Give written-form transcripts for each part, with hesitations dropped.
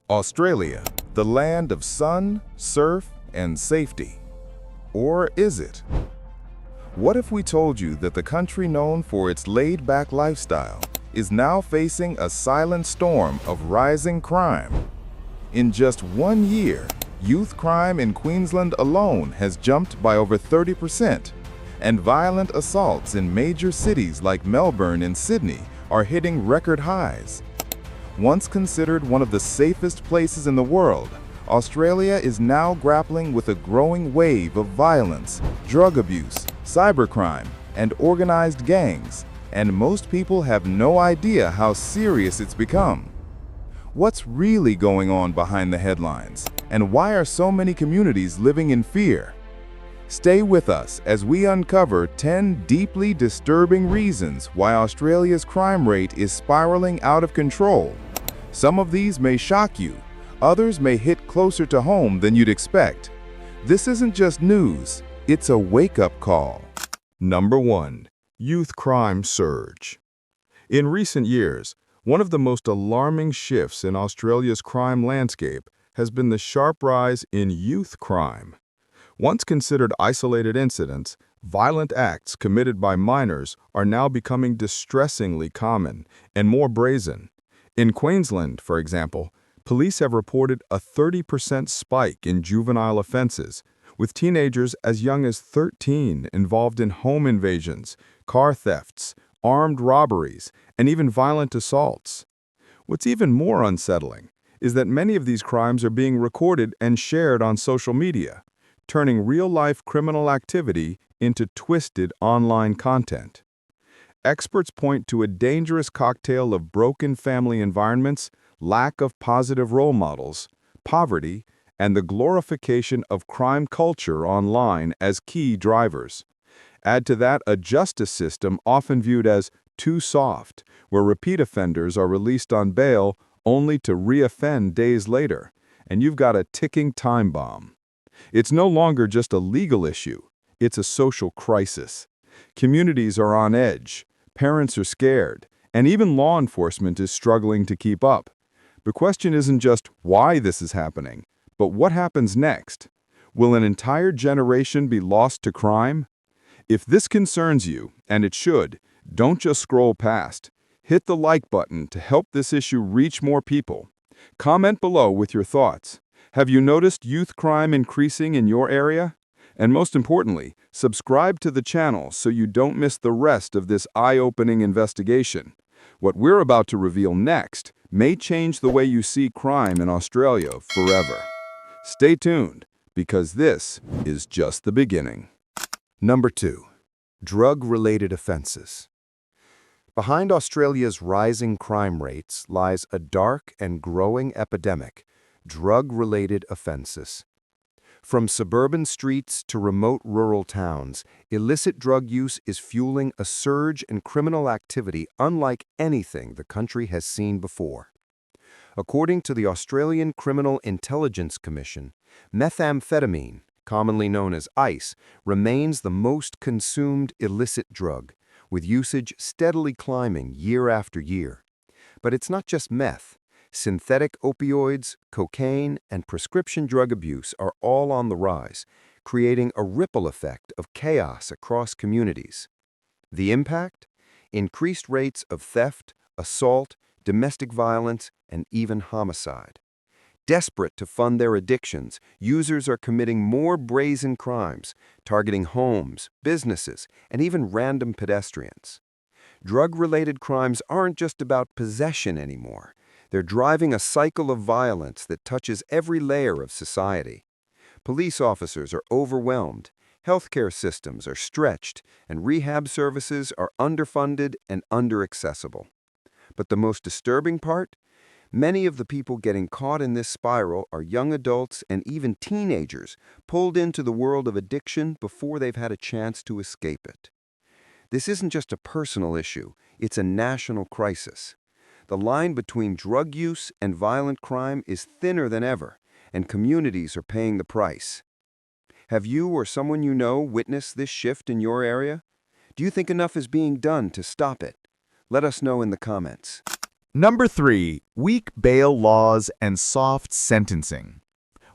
Australia, the land of sun, surf, and safety. Or is it? What if we told you that the country known for its laid-back lifestyle is now facing a silent storm of rising crime? In just 1 year, youth crime in Queensland alone has jumped by over 30%, and violent assaults in major cities like Melbourne and Sydney are hitting record highs. Once considered one of the safest places in the world, Australia is now grappling with a growing wave of violence, drug abuse, cybercrime, and organized gangs, and most people have no idea how serious it's become. What's really going on behind the headlines, and why are so many communities living in fear? Stay with us as we uncover 10 deeply disturbing reasons why Australia's crime rate is spiraling out of control. Some of these may shock you, others may hit closer to home than you'd expect. This isn't just news, it's a wake-up call. Number 1. Youth crime surge. In recent years, one of the most alarming shifts in Australia's crime landscape has been the sharp rise in youth crime. Once considered isolated incidents, violent acts committed by minors are now becoming distressingly common and more brazen. In Queensland, for example, police have reported a 30% spike in juvenile offenses, with teenagers as young as 13 involved in home invasions, car thefts, armed robberies, and even violent assaults. What's even more unsettling is that many of these crimes are being recorded and shared on social media, turning real-life criminal activity into twisted online content. Experts point to a dangerous cocktail of broken family environments, lack of positive role models, poverty, and the glorification of crime culture online as key drivers. Add to that a justice system often viewed as too soft, where repeat offenders are released on bail only to re-offend days later, and you've got a ticking time bomb. It's no longer just a legal issue, it's a social crisis. Communities are on edge, parents are scared, and even law enforcement is struggling to keep up. The question isn't just why this is happening, but what happens next? Will an entire generation be lost to crime? If this concerns you, and it should, don't just scroll past. Hit the like button to help this issue reach more people. Comment below with your thoughts. Have you noticed youth crime increasing in your area? And most importantly, subscribe to the channel so you don't miss the rest of this eye-opening investigation. What we're about to reveal next may change the way you see crime in Australia forever. Stay tuned, because this is just the beginning. Number 2. Drug-related offenses. Behind Australia's rising crime rates lies a dark and growing epidemic: drug-related offenses. From suburban streets to remote rural towns, illicit drug use is fueling a surge in criminal activity unlike anything the country has seen before. According to the Australian Criminal Intelligence Commission, methamphetamine, commonly known as ice, remains the most consumed illicit drug, with usage steadily climbing year after year. But it's not just meth. Synthetic opioids, cocaine, and prescription drug abuse are all on the rise, creating a ripple effect of chaos across communities. The impact? Increased rates of theft, assault, domestic violence, and even homicide. Desperate to fund their addictions, users are committing more brazen crimes, targeting homes, businesses, and even random pedestrians. Drug-related crimes aren't just about possession anymore. They're driving a cycle of violence that touches every layer of society. Police officers are overwhelmed, healthcare systems are stretched, and rehab services are underfunded and underaccessible. But the most disturbing part? Many of the people getting caught in this spiral are young adults and even teenagers pulled into the world of addiction before they've had a chance to escape it. This isn't just a personal issue, it's a national crisis. The line between drug use and violent crime is thinner than ever, and communities are paying the price. Have you or someone you know witnessed this shift in your area? Do you think enough is being done to stop it? Let us know in the comments. Number 3, weak bail laws and soft sentencing.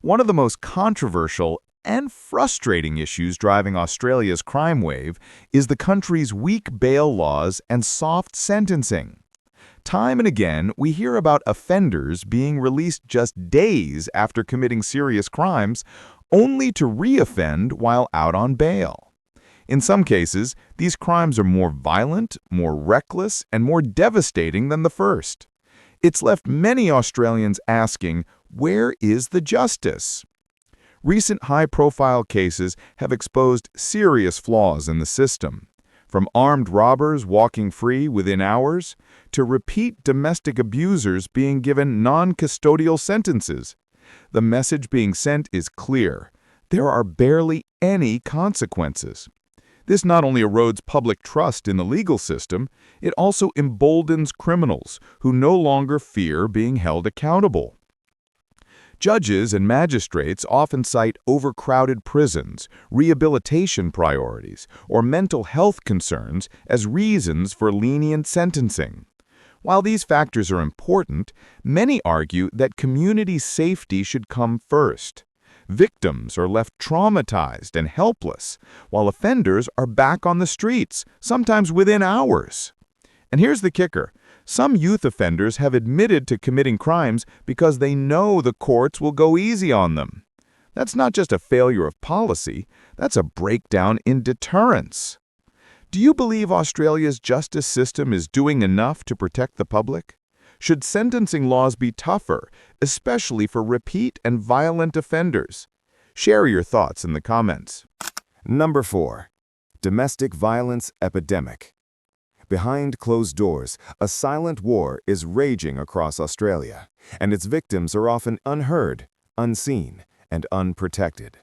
One of the most controversial and frustrating issues driving Australia's crime wave is the country's weak bail laws and soft sentencing. Time and again, we hear about offenders being released just days after committing serious crimes, only to reoffend while out on bail. In some cases, these crimes are more violent, more reckless, and more devastating than the first. It's left many Australians asking, where is the justice? Recent high-profile cases have exposed serious flaws in the system, from armed robbers walking free within hours to repeat domestic abusers being given non-custodial sentences. The message being sent is clear. There are barely any consequences. This not only erodes public trust in the legal system, it also emboldens criminals who no longer fear being held accountable. Judges and magistrates often cite overcrowded prisons, rehabilitation priorities, or mental health concerns as reasons for lenient sentencing. While these factors are important, many argue that community safety should come first. Victims are left traumatized and helpless, while offenders are back on the streets, sometimes within hours. And here's the kicker. Some youth offenders have admitted to committing crimes because they know the courts will go easy on them. That's not just a failure of policy, that's a breakdown in deterrence. Do you believe Australia's justice system is doing enough to protect the public? Should sentencing laws be tougher, especially for repeat and violent offenders? Share your thoughts in the comments. Number 4. Domestic violence epidemic. Behind closed doors, a silent war is raging across Australia, and its victims are often unheard, unseen, and unprotected.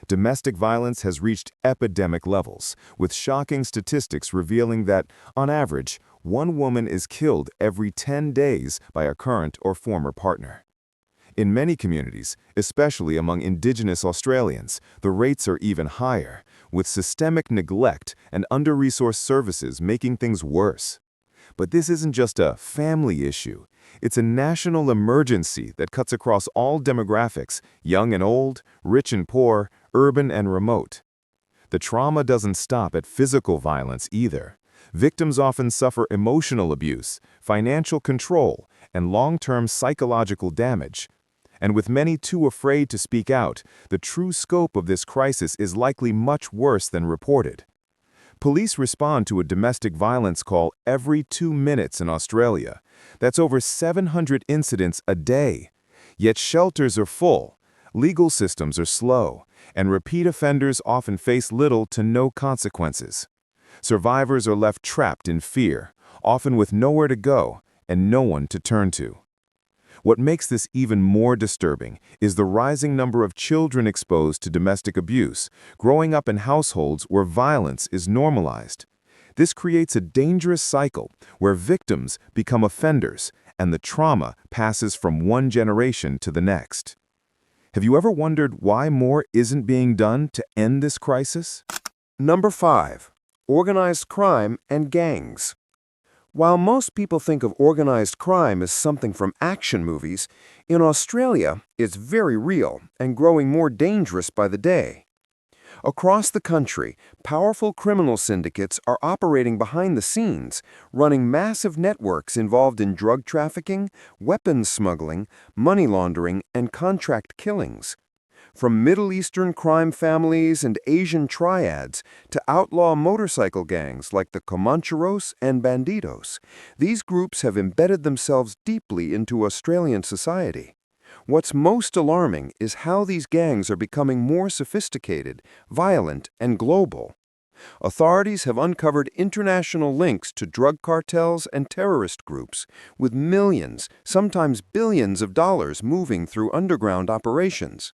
Domestic violence has reached epidemic levels, with shocking statistics revealing that, on average, one woman is killed every 10 days by a current or former partner. In many communities, especially among Indigenous Australians, the rates are even higher, with systemic neglect and under-resourced services making things worse. But this isn't just a family issue. It's a national emergency that cuts across all demographics, young and old, rich and poor, urban and remote. The trauma doesn't stop at physical violence either. Victims often suffer emotional abuse, financial control, and long-term psychological damage. And with many too afraid to speak out, the true scope of this crisis is likely much worse than reported. Police respond to a domestic violence call every 2 minutes in Australia. That's over 700 incidents a day. Yet shelters are full, legal systems are slow, and repeat offenders often face little to no consequences. Survivors are left trapped in fear, often with nowhere to go and no one to turn to. What makes this even more disturbing is the rising number of children exposed to domestic abuse, growing up in households where violence is normalized. This creates a dangerous cycle where victims become offenders and the trauma passes from one generation to the next. Have you ever wondered why more isn't being done to end this crisis? Number 5. Organized crime and gangs. While most people think of organized crime as something from action movies, in Australia, it's very real and growing more dangerous by the day. Across the country, powerful criminal syndicates are operating behind the scenes, running massive networks involved in drug trafficking, weapons smuggling, money laundering, and contract killings. From Middle Eastern crime families and Asian triads to outlaw motorcycle gangs like the Comancheros and Bandidos, these groups have embedded themselves deeply into Australian society. What's most alarming is how these gangs are becoming more sophisticated, violent, and global. Authorities have uncovered international links to drug cartels and terrorist groups, with millions, sometimes billions of dollars moving through underground operations.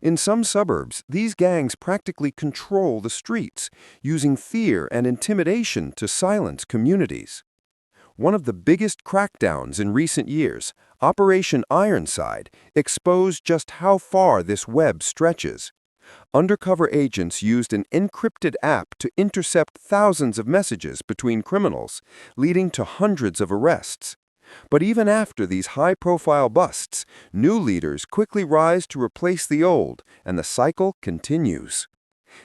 In some suburbs, these gangs practically control the streets, using fear and intimidation to silence communities. One of the biggest crackdowns in recent years, Operation Ironside, exposed just how far this web stretches. Undercover agents used an encrypted app to intercept thousands of messages between criminals, leading to hundreds of arrests. But even after these high-profile busts, new leaders quickly rise to replace the old, and the cycle continues.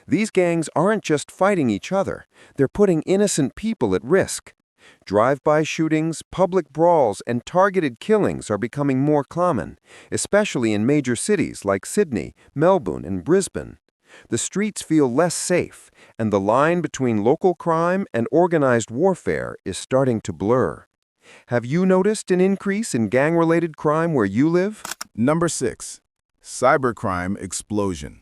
These gangs aren't just fighting each other, they're putting innocent people at risk. Drive-by shootings, public brawls, and targeted killings are becoming more common, especially in major cities like Sydney, Melbourne, and Brisbane. The streets feel less safe, and the line between local crime and organized warfare is starting to blur. Have you noticed an increase in gang-related crime where you live? Number 6. Cybercrime explosion.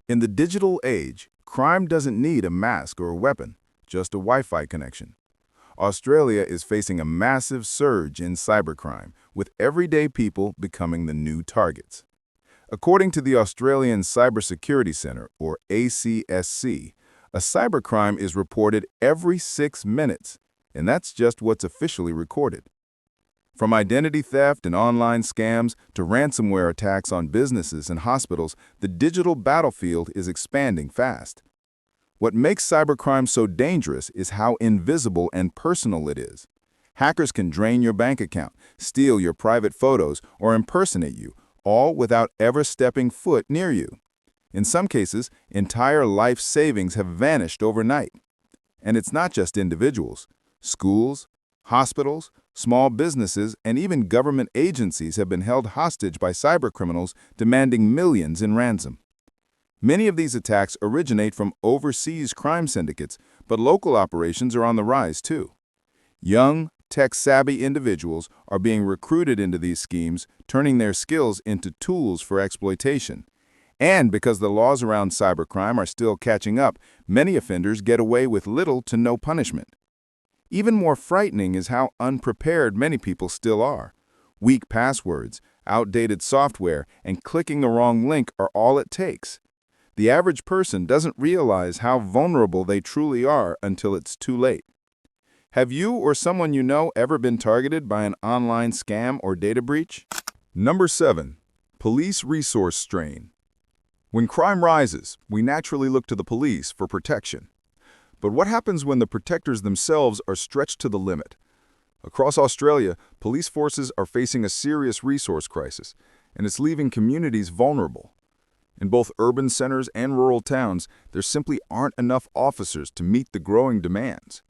In the digital age, crime doesn't need a mask or a weapon, just a Wi-Fi connection. Australia is facing a massive surge in cybercrime, with everyday people becoming the new targets. According to the Australian Cybersecurity Centre, or ACSC, a cybercrime is reported every 6 minutes, and that's just what's officially recorded. From identity theft and online scams to ransomware attacks on businesses and hospitals, the digital battlefield is expanding fast. What makes cybercrime so dangerous is how invisible and personal it is. Hackers can drain your bank account, steal your private photos, or impersonate you, all without ever stepping foot near you. In some cases, entire life savings have vanished overnight. And it's not just individuals. Schools, hospitals, small businesses, and even government agencies have been held hostage by cybercriminals demanding millions in ransom. Many of these attacks originate from overseas crime syndicates, but local operations are on the rise too. Young, tech-savvy individuals are being recruited into these schemes, turning their skills into tools for exploitation. And because the laws around cybercrime are still catching up, many offenders get away with little to no punishment. Even more frightening is how unprepared many people still are. Weak passwords, outdated software, and clicking the wrong link are all it takes. The average person doesn't realize how vulnerable they truly are until it's too late. Have you or someone you know ever been targeted by an online scam or data breach? Number 7. Police resource strain. When crime rises, we naturally look to the police for protection. But what happens when the protectors themselves are stretched to the limit? Across Australia, police forces are facing a serious resource crisis, and it's leaving communities vulnerable. In both urban centers and rural towns, there simply aren't enough officers to meet the growing demands.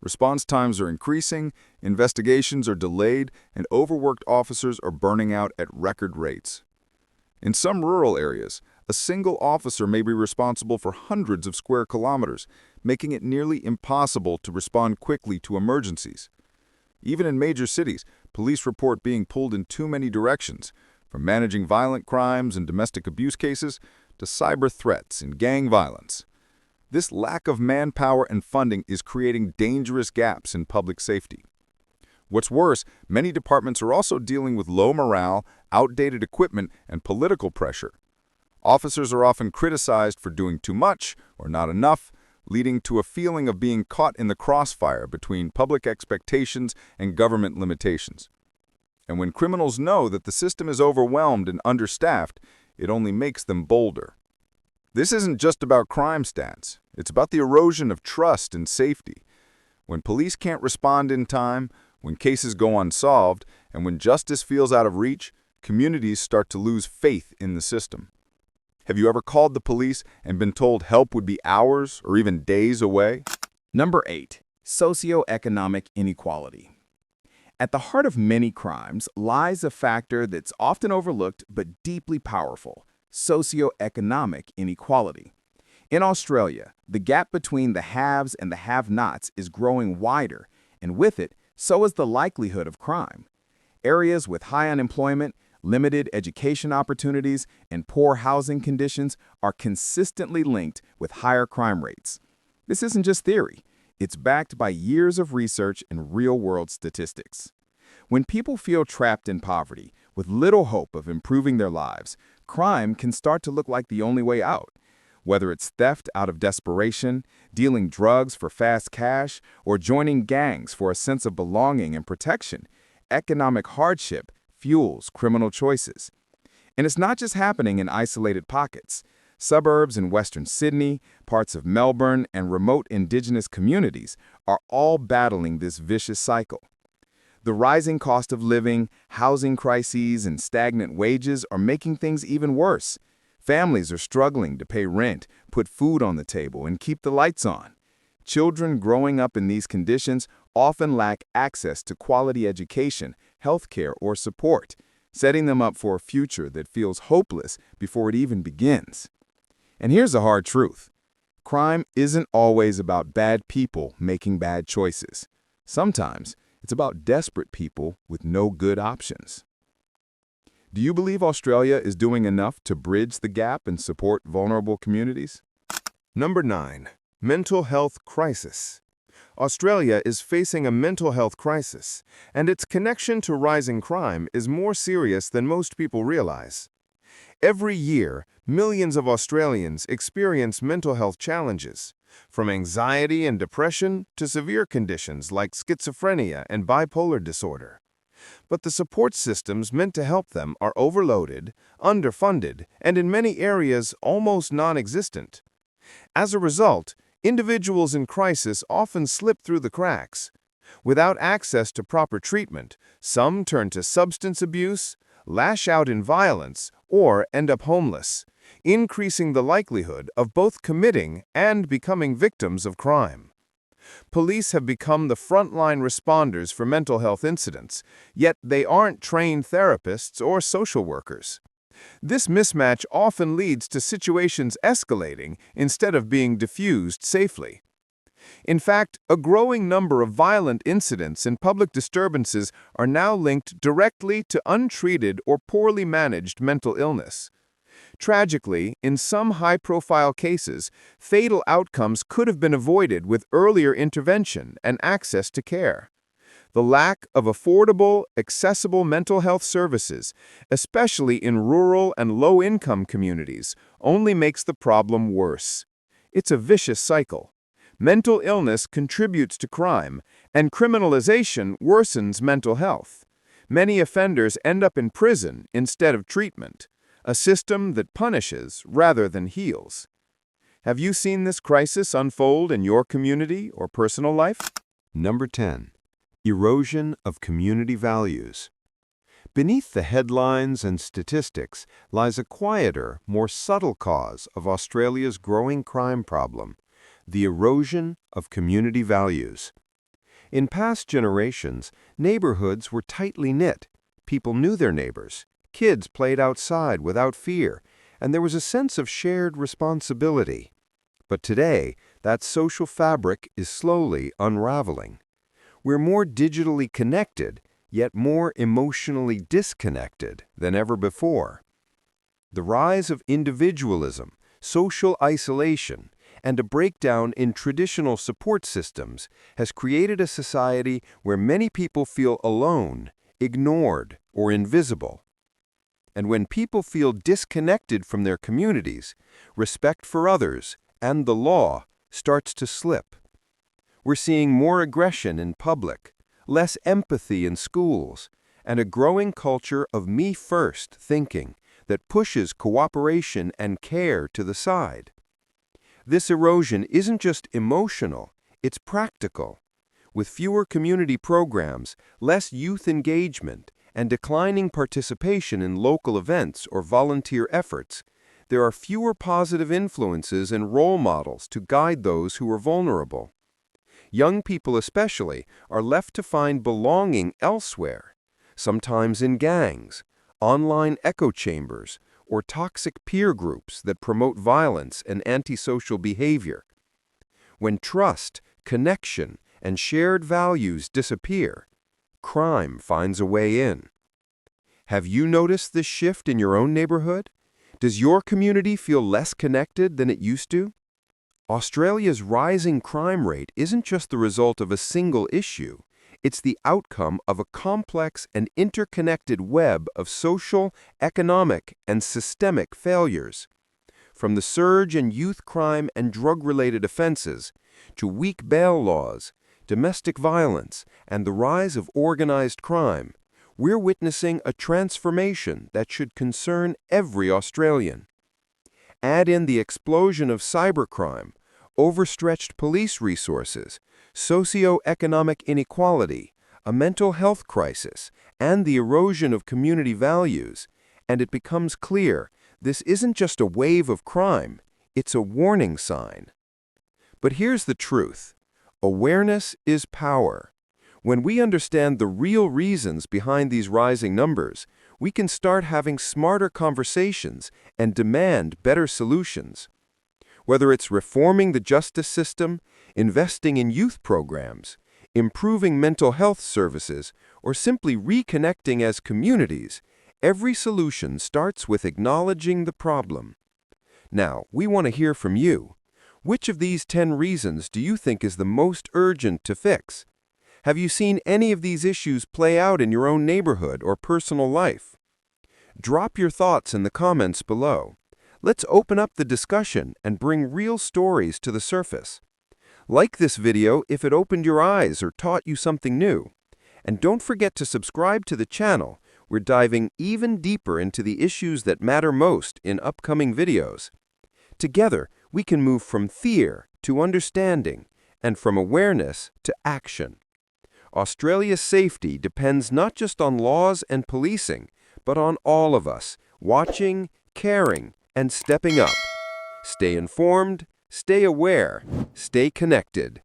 Response times are increasing, investigations are delayed, and overworked officers are burning out at record rates. In some rural areas, a single officer may be responsible for hundreds of square kilometers, making it nearly impossible to respond quickly to emergencies. Even in major cities, police report being pulled in too many directions, from managing violent crimes and domestic abuse cases to cyber threats and gang violence. This lack of manpower and funding is creating dangerous gaps in public safety. What's worse, many departments are also dealing with low morale, outdated equipment, and political pressure. Officers are often criticized for doing too much or not enough, leading to a feeling of being caught in the crossfire between public expectations and government limitations. And when criminals know that the system is overwhelmed and understaffed, it only makes them bolder. This isn't just about crime stats. It's about the erosion of trust and safety. When police can't respond in time, when cases go unsolved, and when justice feels out of reach, communities start to lose faith in the system. Have you ever called the police and been told help would be hours or even days away? Number 8. Socioeconomic inequality. At the heart of many crimes lies a factor that's often overlooked but deeply powerful: socioeconomic inequality. In Australia, the gap between the haves and the have-nots is growing wider, and with it, so is the likelihood of crime. Areas with high unemployment, limited education opportunities, and poor housing conditions are consistently linked with higher crime rates. This isn't just theory. It's backed by years of research and real-world statistics. When people feel trapped in poverty, with little hope of improving their lives, crime can start to look like the only way out. Whether it's theft out of desperation, dealing drugs for fast cash, or joining gangs for a sense of belonging and protection, economic hardship fuels criminal choices. And it's not just happening in isolated pockets. Suburbs in Western Sydney, parts of Melbourne, and remote Indigenous communities are all battling this vicious cycle. The rising cost of living, housing crises, and stagnant wages are making things even worse. Families are struggling to pay rent, put food on the table, and keep the lights on. Children growing up in these conditions often lack access to quality education, healthcare, or support, setting them up for a future that feels hopeless before it even begins. And here's the hard truth. Crime isn't always about bad people making bad choices. Sometimes it's about desperate people with no good options. Do you believe Australia is doing enough to bridge the gap and support vulnerable communities? Number 9. Mental health crisis. Australia is facing a mental health crisis, and its connection to rising crime is more serious than most people realize. Every year, millions of Australians experience mental health challenges, from anxiety and depression to severe conditions like schizophrenia and bipolar disorder. But the support systems meant to help them are overloaded, underfunded, and in many areas almost non-existent. As a result, individuals in crisis often slip through the cracks. Without access to proper treatment, some turn to substance abuse, lash out in violence, or end up homeless, increasing the likelihood of both committing and becoming victims of crime. Police have become the frontline responders for mental health incidents, yet they aren't trained therapists or social workers. This mismatch often leads to situations escalating instead of being diffused safely. In fact, a growing number of violent incidents and public disturbances are now linked directly to untreated or poorly managed mental illness. Tragically, in some high-profile cases, fatal outcomes could have been avoided with earlier intervention and access to care. The lack of affordable, accessible mental health services, especially in rural and low-income communities, only makes the problem worse. It's a vicious cycle. Mental illness contributes to crime, and criminalization worsens mental health. Many offenders end up in prison instead of treatment, a system that punishes rather than heals. Have you seen this crisis unfold in your community or personal life? Number 10. Erosion of community values. Beneath the headlines and statistics lies a quieter, more subtle cause of Australia's growing crime problem: the erosion of community values. In past generations, neighborhoods were tightly knit. People knew their neighbors. Kids played outside without fear, and there was a sense of shared responsibility. But today, that social fabric is slowly unraveling. We're more digitally connected, yet more emotionally disconnected than ever before. The rise of individualism, social isolation, and a breakdown in traditional support systems has created a society where many people feel alone, ignored, or invisible. And when people feel disconnected from their communities, respect for others and the law starts to slip. We're seeing more aggression in public, less empathy in schools, and a growing culture of me-first thinking that pushes cooperation and care to the side. This erosion isn't just emotional, it's practical. With fewer community programs, less youth engagement, and declining participation in local events or volunteer efforts, there are fewer positive influences and role models to guide those who are vulnerable. Young people especially are left to find belonging elsewhere, sometimes in gangs, online echo chambers, or toxic peer groups that promote violence and antisocial behavior. When trust, connection, and shared values disappear, crime finds a way in. Have you noticed this shift in your own neighborhood? Does your community feel less connected than it used to? Australia's rising crime rate isn't just the result of a single issue. It's the outcome of a complex and interconnected web of social, economic, and systemic failures. From the surge in youth crime and drug-related offenses, to weak bail laws, domestic violence, and the rise of organized crime, we're witnessing a transformation that should concern every Australian. Add in the explosion of cybercrime, overstretched police resources, socioeconomic inequality, a mental health crisis, and the erosion of community values, and it becomes clear this isn't just a wave of crime, it's a warning sign. But here's the truth. Awareness is power. When we understand the real reasons behind these rising numbers, we can start having smarter conversations and demand better solutions. Whether it's reforming the justice system, investing in youth programs, improving mental health services, or simply reconnecting as communities, every solution starts with acknowledging the problem. Now, we want to hear from you. Which of these 10 reasons do you think is the most urgent to fix? Have you seen any of these issues play out in your own neighborhood or personal life? Drop your thoughts in the comments below. Let's open up the discussion and bring real stories to the surface. Like this video if it opened your eyes or taught you something new. And don't forget to subscribe to the channel. We're diving even deeper into the issues that matter most in upcoming videos. Together, we can move from fear to understanding and from awareness to action. Australia's safety depends not just on laws and policing, but on all of us watching, caring, and stepping up. Stay informed, stay aware, stay connected.